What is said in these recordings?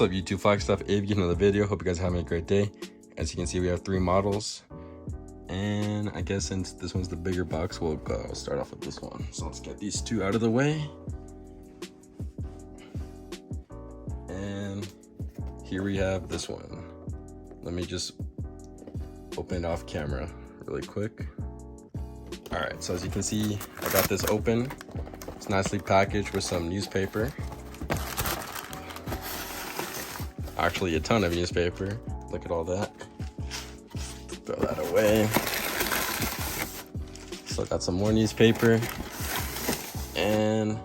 What's up, YouTube? Flag Stuff, Abe, getting another video. Hope you guys are having a great day. As you can see, we have 3 models. And I guess since this one's the bigger box, we'll start off with this one. So let's get these 2 out of the way. And here we have this one. Let me just open it off camera really quick. All right, so as you can see, I got this open. It's nicely packaged with some newspaper. Actually, a ton of newspaper. Look at all that. Throw that away. So I got some more newspaper. And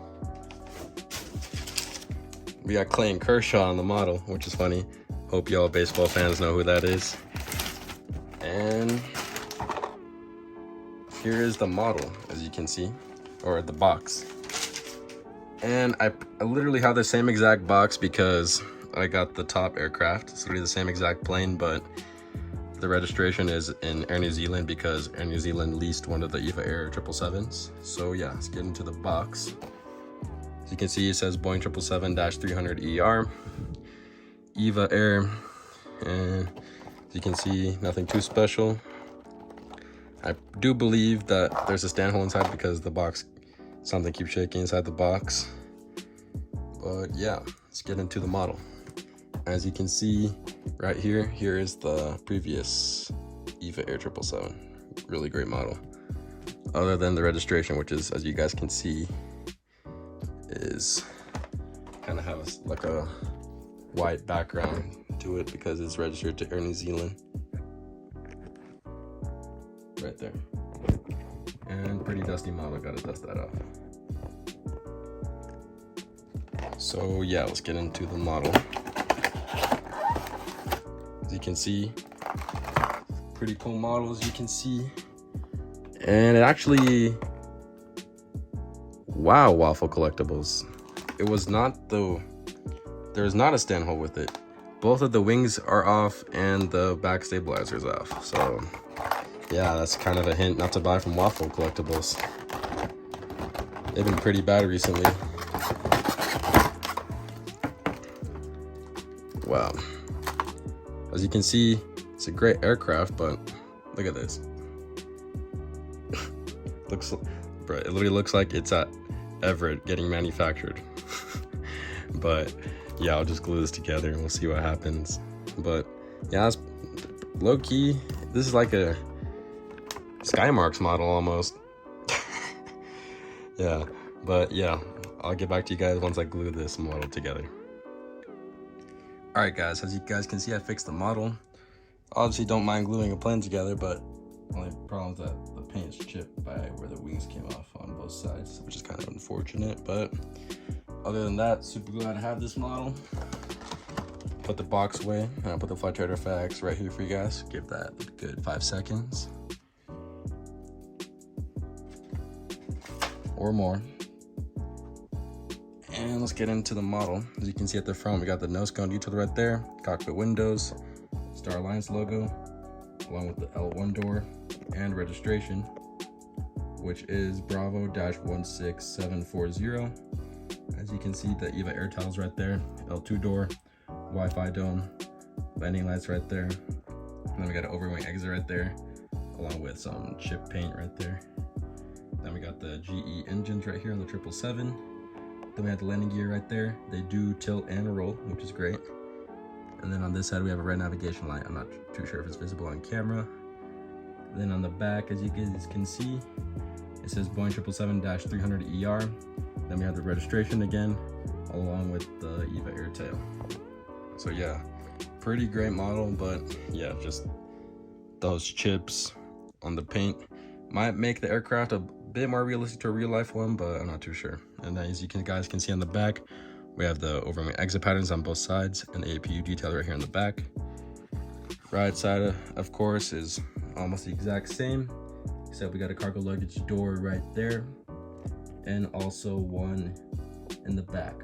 we got Clayton Kershaw on the model, which is funny. Hope y'all baseball fans know who that is. And here is the model, as you can see, or the box. And I literally have the same exact box because I got the top aircraft. It's literally the same exact plane, but the registration is in Air New Zealand because Air New Zealand leased one of the EVA Air 777s. So yeah, let's get into the box. As you can see, it says Boeing 777-300ER, EVA Air, and as you can see, nothing too special. I do believe that there's a stand hole inside because the box, something keeps shaking inside the box. But yeah, let's get into the model. As you can see right here, here is the previous EVA Air 777. Really great model. Other than the registration, which is, as you guys can see, is kind of has like a white background to it because it's registered to Air New Zealand. Right there. And pretty dusty model, gotta dust that off. So yeah, let's get into the model. As you can see, pretty cool model, as you can see. And it actually, wow, Waffle Collectibles. It was not there's not a stand hole with it. Both of the wings are off and the back stabilizer is off. So yeah, that's kind of a hint not to buy from Waffle Collectibles. They've been pretty bad recently. Wow. As you can see, it's a great aircraft, but look at this. Bro, it literally looks like it's at Everett getting manufactured. But yeah, I'll just glue this together and we'll see what happens. But yeah, that's low key. This is like a Skymarks model almost. Yeah, but yeah, I'll get back to you guys once I glue this model together. All right, guys, as you guys can see, I fixed the model. Obviously, don't mind gluing a plane together, but only problem is that the paint's chipped by where the wings came off on both sides, which is kind of unfortunate. But other than that, super glad to have this model. Put the box away, and I'll put the Flight Trader facts right here for you guys. Give that a good 5 seconds. Or more. And let's get into the model. As you can see at the front, we got the nose cone detail right there, cockpit windows, Star Alliance logo, along with the L1 door and registration, which is Bravo-16740. As you can see, the EVA Air tiles right there, L2 door, Wi-Fi dome, landing lights right there. And then we got an overwing exit right there, along with some chip paint right there. Then we got the GE engines right here on the 777. Then we have the landing gear right there. They do tilt and roll, which is great. And then on this side, we have a red navigation light. I'm not too sure if it's visible on camera. And then on the back, as you guys can see, it says Boeing 777-300ER. Then we have the registration again, along with the EVA Air tail. So yeah, pretty great model, but yeah, just those chips on the paint might make the aircraft a bit more realistic to a real life one, but I'm not too sure. And then as you guys can see on the back, we have the overwing exit patterns on both sides and the APU detail right here on the back. Right side, of course, is almost the exact same, except we got a cargo luggage door right there, and also one in the back.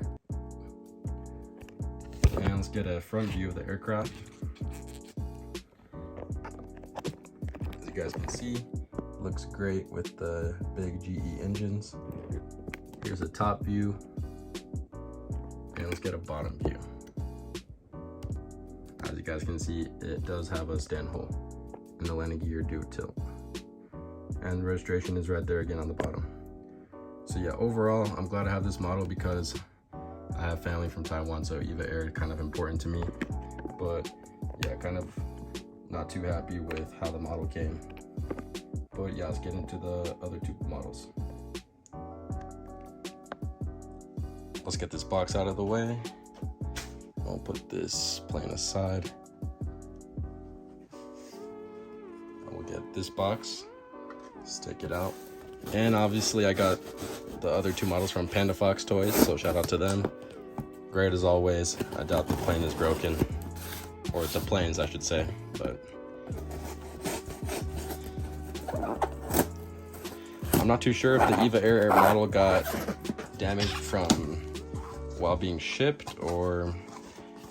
And let's get a front view of the aircraft. As you guys can see, looks great with the big GE engines. Here's a top view, and let's get a bottom view. As you guys can see, it does have a stand hole, and the landing gear do tilt. And registration is right there again on the bottom. So yeah, overall, I'm glad I have this model because I have family from Taiwan, so EVA Air is kind of important to me. But yeah, kind of not too happy with how the model came. But yeah, let's get into the other two models. Let's get this box out of the way. I'll put this plane aside. I will get this box. Let's take it out. And obviously I got the other two models from Panda Fox Toys, so shout out to them. Great as always. I doubt the plane is broken. Or the planes, I should say, but I'm not too sure if the EVA Air model got damaged from while being shipped or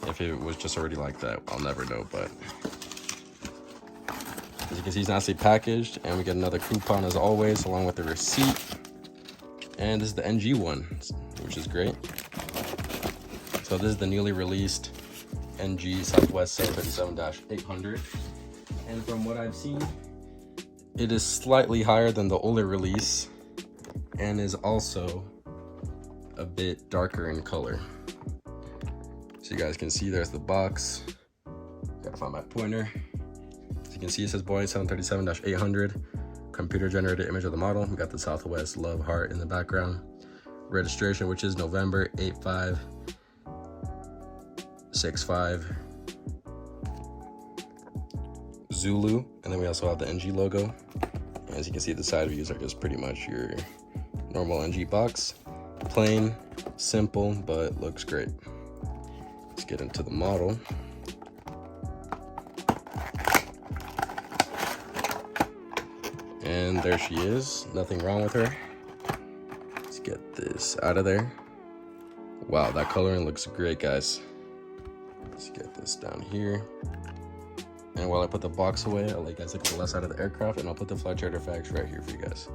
if it was just already like that. I'll never know, but as you can see, it's nicely packaged, and we get another coupon as always, along with the receipt. And this is the NG one, which is great. So this is the newly released NG Southwest 737-800, and from what I've seen, it is slightly higher than the older release and is also a bit darker in color. So you guys can see there's the box. Gotta find my pointer. As you can see, it says Boeing 737-800. Computer generated image of the model. We got the Southwest love heart in the background. Registration, which is November 8565 Zulu, and then we also have the NG logo. As you can see, the side views are just pretty much your normal NG box. Plain, simple, but looks great. Let's get into the model. And there she is, nothing wrong with her. Let's get this out of there. Wow, that coloring looks great, guys. Let's get this down here. And while I put the box away, I'll let you guys look at the left side of the aircraft, and I'll put the flight charter facts right here for you guys.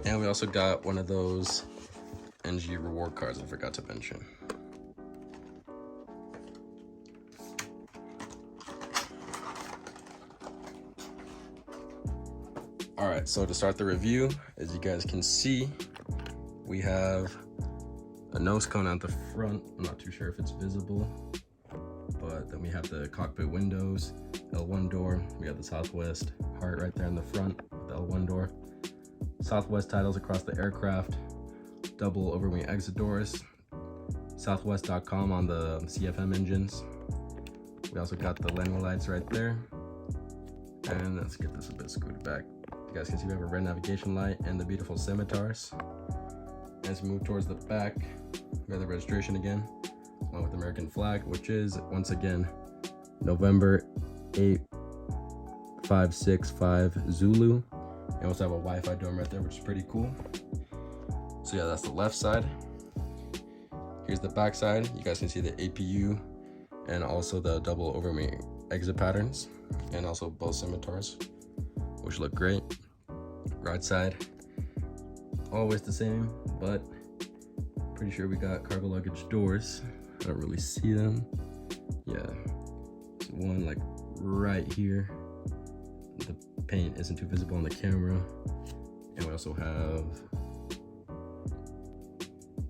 And we also got one of those NG reward cards I forgot to mention. All right, so to start the review, as you guys can see, we have a nose cone at the front. I'm not too sure if it's visible, but then we have the cockpit windows, L1 door. We got the Southwest heart right there in the front, the L1 door. Southwest titles across the aircraft, double overwing exit doors, southwest.com on the CFM engines. We also got the landing lights right there. And let's get this a bit scooted back. You guys can see we have a red navigation light and the beautiful scimitars. As we move towards the back, we have the registration again, along with the American flag, which is, once again, November 8565 Zulu. We also have a Wi-Fi dome right there, which is pretty cool. So yeah, that's the left side. Here's the back side. You guys can see the APU and also the double overwing exit patterns, and also both scimitars, which look great. Right side, always the same, but pretty sure we got cargo luggage doors. I don't really see them. Yeah, there's one like right here. The paint isn't too visible on the camera. And we also have,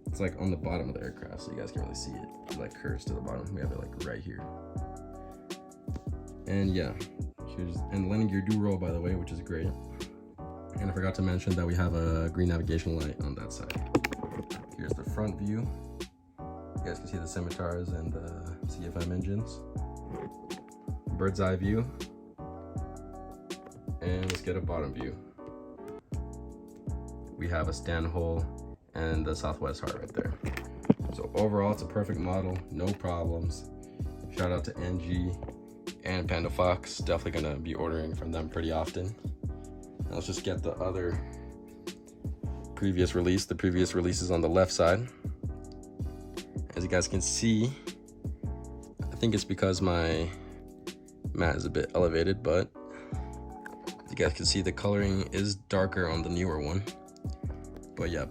it's like on the bottom of the aircraft, so you guys can't really see it. It like curves to the bottom. We have it like right here. And yeah, and the landing gear do roll, by the way, which is great. And I forgot to mention that we have a green navigation light on that side. Here's the front view. You guys can see the scimitars and the CFM engines. Bird's eye view. And let's get a bottom view. We have a stand hole and the Southwest heart right there. So overall, it's a perfect model, no problems. Shout out to NG and Panda Fox. Definitely gonna be ordering from them pretty often. Now let's just get the other previous release. The previous release is on the left side. As you guys can see, I think it's because my mat is a bit elevated, but you guys can see the coloring is darker on the newer one. But yeah,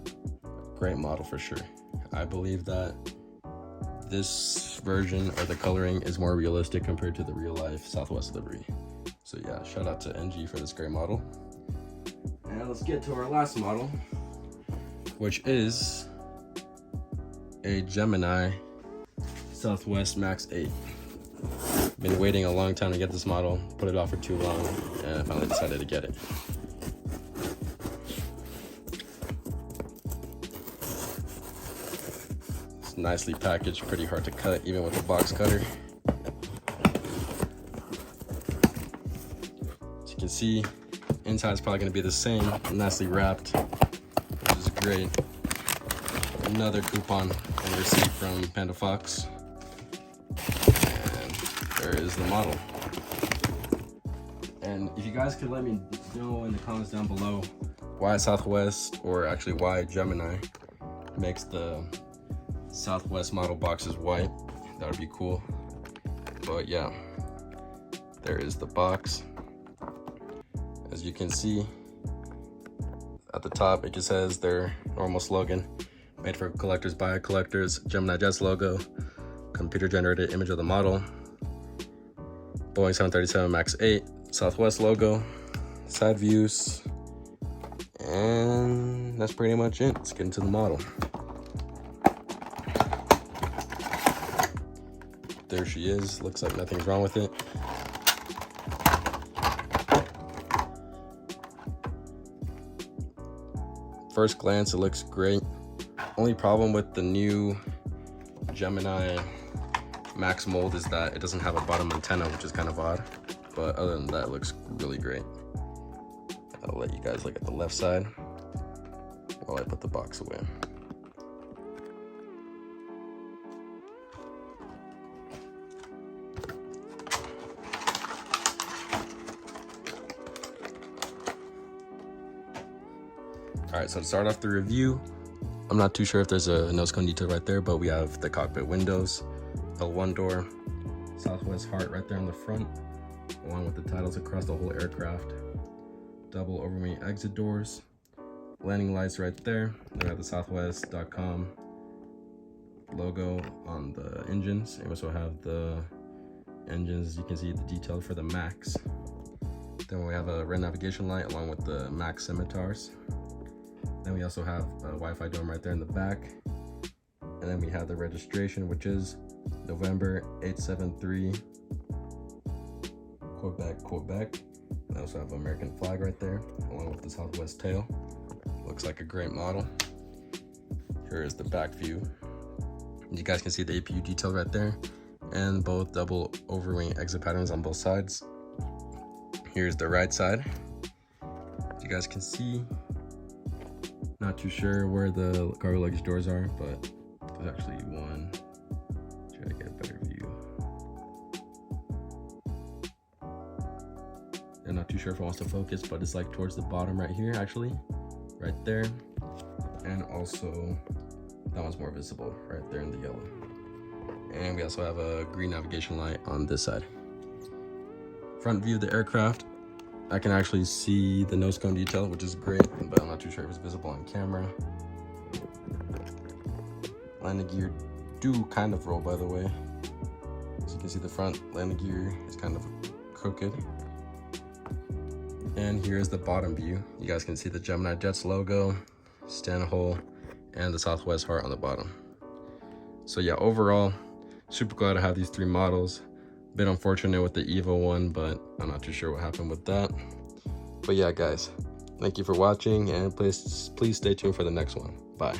great model for sure. I believe that this version or the coloring is more realistic compared to the real life Southwest Liberty. So yeah, shout out to NG for this great model. And let's get to our last model, which is a Gemini Southwest Max 8. Been waiting a long time to get this model, put it off for too long, and I finally decided to get it. It's nicely packaged, pretty hard to cut even with a box cutter. As you can see, inside is probably going to be the same, nicely wrapped, which is great. Another coupon and receipt from Panda Fox. And there is the model. And if you guys could let me know in the comments down below why Southwest, or actually why Gemini makes the Southwest model boxes white, that would be cool. But yeah, there is the box. As you can see at the top, it just says their normal slogan: made for collectors by collectors, Gemini Jets logo, computer generated image of the model, Boeing 737 MAX 8, Southwest logo, side views, and that's pretty much it. Let's get into the model. There she is. Looks like nothing's wrong with it. First glance, it looks great. Only problem with the new Gemini Max mold is that it doesn't have a bottom antenna, which is kind of odd. But other than that, it looks really great. I'll let you guys look at the left side while I put the box away. All right, so to start off the review, I'm not too sure if there's a nose cone detail right there, but we have the cockpit windows, L1 door, Southwest heart right there on the front, along with the titles across the whole aircraft, double overwing exit doors, landing lights right there. Then we have the Southwest.com logo on the engines. And we also have the engines, you can see the detail for the Max. Then we have a red navigation light along with the Max scimitars. Then we also have a Wi-Fi dome right there in the back. And then we have the registration, which is November 873, Quebec. And I also have an American flag right there, along with the Southwest tail. Looks like a great model. Here is the back view. You guys can see the APU detail right there, and both double overwing exit patterns on both sides. Here's the right side. You guys can see, not too sure where the cargo luggage doors are, but there's actually one. Try to get a better view. I'm not too sure if it wants to focus, but it's like towards the bottom right here, actually, right there. And also that one's more visible right there in the yellow. And we also have a green navigation light on this side. Front view of the aircraft, I can actually see the nose cone detail, which is great, but I'm not too sure if it's visible on camera. Landing gear do kind of roll, by the way. As you can see, the front landing gear is kind of crooked. And here's the bottom view. You guys can see the Gemini Jets logo, stand hole, and the Southwest heart on the bottom. So yeah, overall, super glad to have these three models. Bit unfortunate with the Evo one, but I'm not too sure what happened with that. But yeah, guys, thank you for watching, and please stay tuned for the next one. Bye.